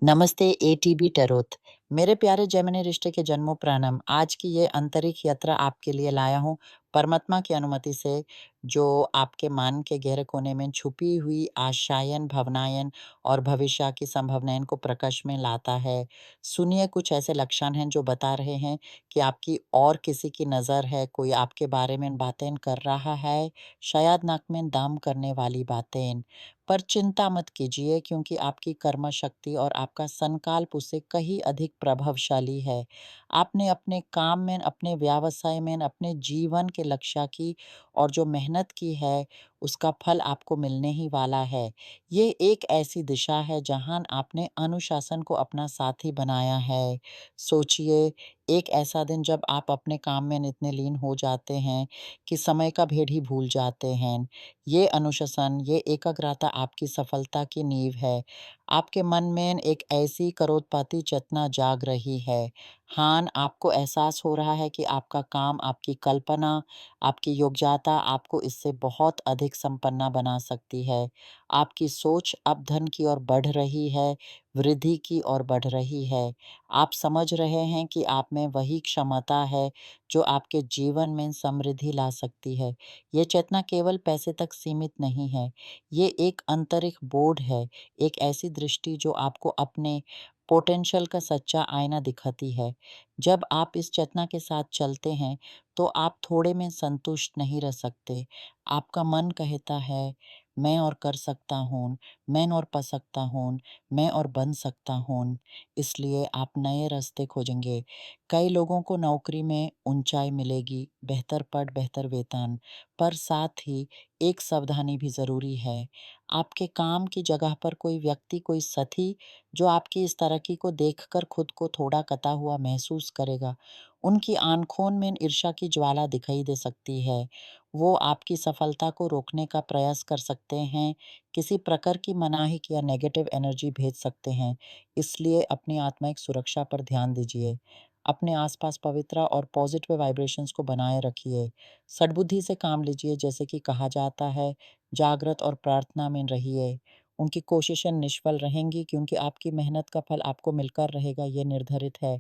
नमस्ते ATB tarot. मेरे प्यारे जेमिनी रिश्ते के जन्मों प्रणाम। आज की ये आंतरिक यात्रा आपके लिए लाया हूँ परमात्मा की अनुमति से, जो आपके मन के गहरे कोने में छुपी हुई आशाएं, भावनाएं और भविष्य की संभावनाएं को प्रकाश में लाता है। सुनिए, कुछ ऐसे लक्षण हैं जो बता रहे हैं कि आपकी और किसी की नज़र है, कोई आपके बारे में बातें कर रहा है, शायद नाक में दम करने वाली बातें। पर चिंता मत कीजिए, क्योंकि आपकी कर्म शक्ति और आपका संकल्प उससे कहीं अधिक प्रभावशाली है। आपने अपने काम में, अपने व्यवसाय में, अपने जीवन के लक्ष्य की और जो मेहनत की है, उसका फल आपको मिलने ही वाला है। ये एक ऐसी दिशा है जहां आपने अनुशासन को अपना साथी बनाया है। सोचिए, एक ऐसा दिन जब आप अपने काम में इतने लीन हो जाते हैं कि समय का भेद ही भूल जाते हैं। ये अनुशासन, ये एकाग्रता आपकी सफलता की नींव है। आपके मन में एक ऐसी करोड़पति चेतना जाग रही है। हाँ, आपको एहसास हो रहा है कि आपका काम, आपकी कल्पना, आपकी योग्यता आपको इससे बहुत अधिक संपन्न बना सकती है। आपकी सोच अब धन की ओर बढ़ रही है, वृद्धि की ओर बढ़ रही है। आप समझ रहे हैं कि आप में वही क्षमता है जो आपके जीवन में समृद्धि ला सकती है। ये चेतना केवल पैसे तक सीमित नहीं है। ये एक आंतरिक बोध है, एक ऐसी दृष्टि जो आपको अपने पोटेंशियल का सच्चा आईना दिखाती है। जब आप इस चेतना के साथ चलते हैं, तो आप थोड़े में संतुष्ट नहीं रह सकते। आपका मन कहता है, मैं और कर सकता हूँ, मैं और पा सकता हूँ, मैं और बन सकता हूँ। इसलिए आप नए रास्ते खोजेंगे। कई लोगों को नौकरी में ऊंचाई मिलेगी, बेहतर पद, बेहतर वेतन, पर साथ ही एक सावधानी भी ज़रूरी है। आपके काम की जगह पर कोई व्यक्ति, कोई साथी जो आपकी इस तरक्की को देखकर खुद को थोड़ा कटा हुआ महसूस करेगा, उनकी आँखों में ईर्ष्या की ज्वाला दिखाई दे सकती है। वो आपकी सफलता को रोकने का प्रयास कर सकते हैं, किसी प्रकार की मनाही या नेगेटिव एनर्जी भेज सकते हैं। इसलिए अपनी आत्मिक सुरक्षा पर ध्यान दीजिए। अपने आसपास पवित्र और पॉजिटिव वाइब्रेशंस को बनाए रखिए। सद्बुद्धि से काम लीजिए, जैसे कि कहा जाता है, जागृत और प्रार्थना में रहिए। उनकी कोशिशें निष्फल रहेंगी, क्योंकि आपकी मेहनत का फल आपको मिलकर रहेगा, ये निर्धारित है।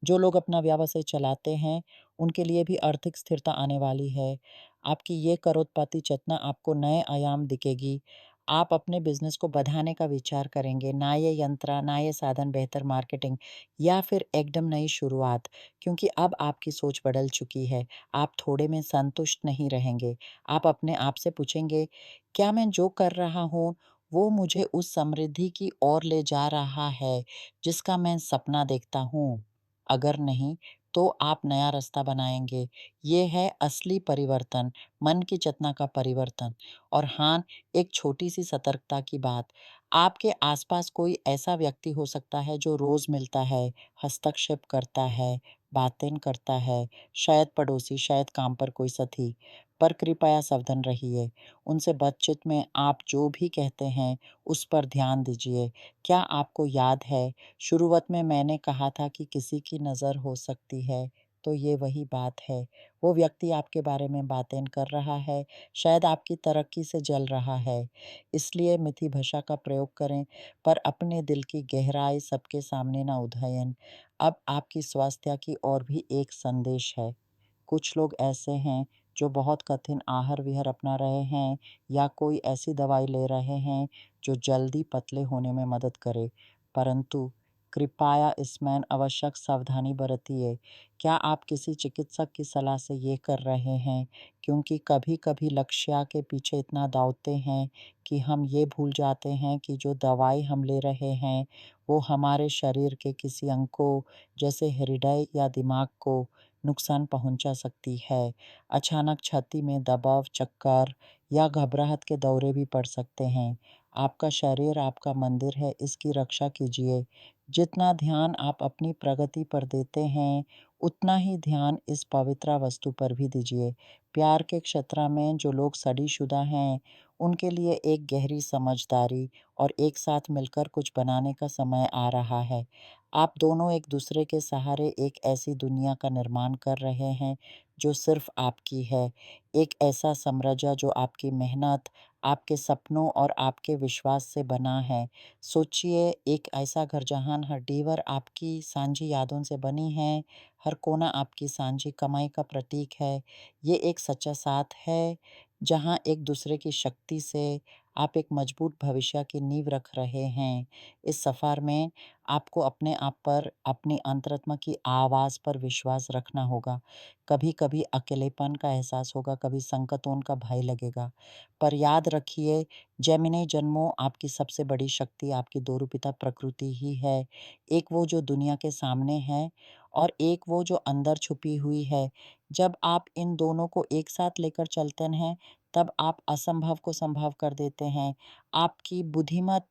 जो लोग अपना व्यवसाय चलाते हैं, उनके लिए भी आर्थिक स्थिरता आने वाली है। आपकी ये करोड़पति चेतना आपको नए आयाम दिखेगी। आप अपने बिजनेस को बढ़ाने का विचार करेंगे, नए यंत्र, नए साधन, बेहतर मार्केटिंग या फिर एकदम नई शुरुआत, क्योंकि अब आपकी सोच बदल चुकी है। आप थोड़े में संतुष्ट नहीं रहेंगे। आप अपने आप से पूछेंगे, क्या मैं जो कर रहा हूँ, वो मुझे उस समृद्धि की ओर ले जा रहा है, जिसका मैं सपना देखता हूँ? अगर नहीं, तो आप नया रास्ता बनाएँगे। ये है असली परिवर्तन, मन की चेतना का परिवर्तन। और हाँ, एक छोटी-सी सतर्कता की बात, आपके आसपास कोई ऐसा व्यक्ति हो सकता है जो रोज़ मिलता है, हस्तक्षेप करता है, बातें करता है, शायद पड़ोसी, शायद काम पर कोई साथी। पर कृपया सावधान रहिए। उनसे बातचीत में आप जो भी कहते हैं, उस पर ध्यान दीजिए। क्या आपको याद है, शुरुआत में मैंने कहा था कि किसी की नज़र हो सकती है, तो ये वही बात है। वो व्यक्ति आपके बारे में बातें कर रहा है, शायद आपकी तरक्की से जल रहा है। इसलिए मीठी भाषा का प्रयोग करें, पर अपने दिल की गहराई सबके सामने ना उठाएं। अब आपकी स्वास्थ्य की ओर भी एक संदेश है। कुछ लोग ऐसे हैं जो बहुत कठिन आहार विहार अपना रहे हैं, या कोई ऐसी दवाई ले रहे हैं जो जल्दी पतले होने में मदद करे। परंतु कृपया इसमें आवश्यक सावधानी बरतिए। क्या आप किसी चिकित्सक की सलाह से ये कर रहे हैं? क्योंकि कभी-कभी लक्ष्य के पीछे इतना दौड़ते हैं कि हम ये भूल जाते हैं कि जो दवाई हम ले रहे हैं, वो हमारे शरीर के किसी अंग को, जैसे हृदय या दिमाग को नुकसान पहुंचा सकती है। अचानक छाती में दबाव, चक्कर या घबराहट के दौरे भी पड़ सकते हैं। आपका शरीर आपका मंदिर है, इसकी रक्षा कीजिए। जितना ध्यान आप अपनी प्रगति पर देते हैं, उतना ही ध्यान इस पवित्र वस्तु पर भी दीजिए। प्यार के क्षेत्र में जो लोग शादीशुदा हैं, उनके लिए एक गहरी समझदारी और एक साथ मिलकर कुछ बनाने का समय आ रहा है। आप दोनों एक दूसरे के सहारे एक ऐसी दुनिया का निर्माण कर रहे हैं जो सिर्फ आपकी है। एक ऐसा साम्राज्य जो आपकी मेहनत, आपके सपनों और आपके विश्वास से बना है। सोचिए एक ऐसा घर जहाँ हर दीवार आपकी साझी यादों से बनी है, हर कोना आपकी साझी कमाई का प्रतीक है। ये एक सच्चा साथ है, जहाँ एक दूसरे की शक्ति से आप एक मजबूत भविष्य की नींव रख रहे हैं। इस सफ़र में आपको अपने आप पर, अपनी अंतरात्मा की आवाज़ पर विश्वास रखना होगा। कभी-कभी अकेलेपन का एहसास होगा, कभी संकटों का भय लगेगा। पर याद रखिए, जेमिनी जन्मों आपकी सबसे बड़ी शक्ति आपकी दोरूपिता प्रकृति ही है। एक वो जो दुनिया के सामने है और एक वो जो अंदर छुपी हुई है। जब आप इन दोनों को एक साथ लेकर चलते हैं, तब आप असंभव को संभव कर देते हैं। आपकी बुद्धिमत